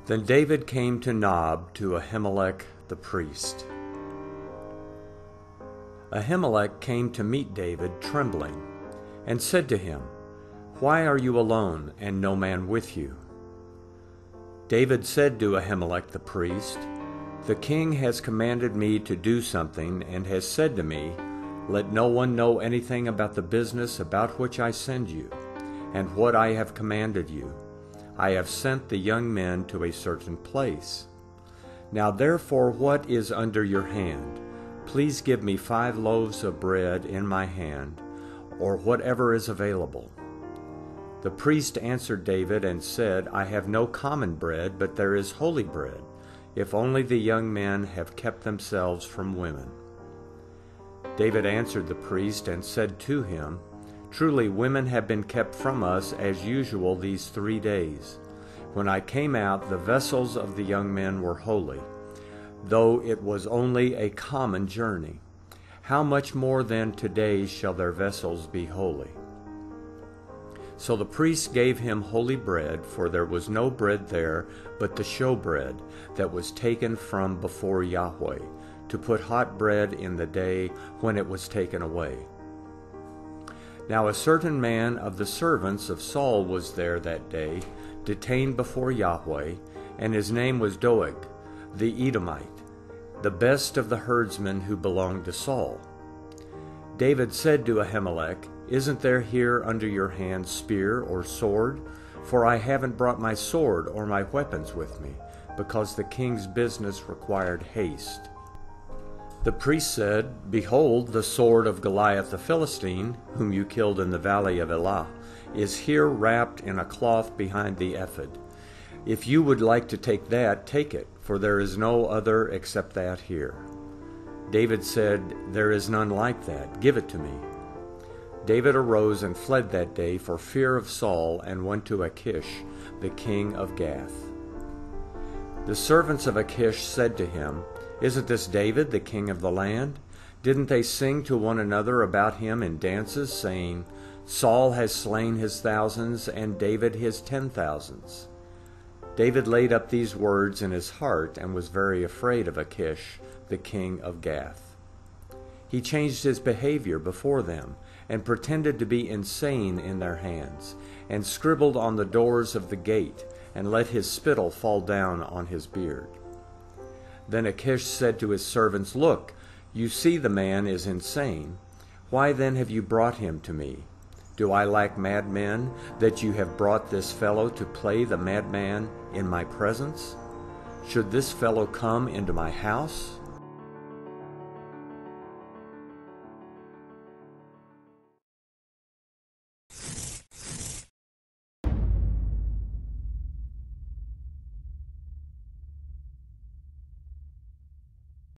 Then David came to Nob to Ahimelech the priest. Ahimelech came to meet David trembling, and said to him, "Why are you alone, and no man with you?" David said to Ahimelech the priest, "The king has commanded me to do something, and has said to me, 'Let no one know anything about the business about which I send you, and what I have commanded you. I have sent the young men to a certain place. Now therefore, what is under your hand? Please give me 5 loaves of bread in my hand, or whatever is available." The priest answered David and said, "I have no common bread, but there is holy bread, if only the young men have kept themselves from women." David answered the priest and said to him, "Truly women have been kept from us as usual these 3 days. When I came out, the vessels of the young men were holy, though it was only a common journey. How much more then today shall their vessels be holy?" So the priest gave him holy bread, for there was no bread there but the showbread that was taken from before Yahweh, to put hot bread in the day when it was taken away. Now a certain man of the servants of Saul was there that day, detained before Yahweh, and his name was Doeg, the Edomite, the best of the herdsmen who belonged to Saul. David said to Ahimelech, "Isn't there here under your hand spear or sword? For I haven't brought my sword or my weapons with me, because the king's business required haste." The priest said, "Behold, the sword of Goliath the Philistine, whom you killed in the valley of Elah, is here wrapped in a cloth behind the ephod. If you would like to take that, take it, for there is no other except that here." David said, "There is none like that. Give it to me." David arose and fled that day for fear of Saul, and went to Achish, the king of Gath. The servants of Achish said to him, "Isn't this David, the king of the land? Didn't they sing to one another about him in dances, saying, 'Saul has slain his thousands, and David his 10,000s?'" David laid up these words in his heart, and was very afraid of Achish, the king of Gath. He changed his behavior before them, and pretended to be insane in their hands, and scribbled on the doors of the gate, and let his spittle fall down on his beard. Then Achish said to his servants, "Look, you see the man is insane. Why then have you brought him to me? Do I lack madmen, that you have brought this fellow to play the madman in my presence? Should this fellow come into my house?"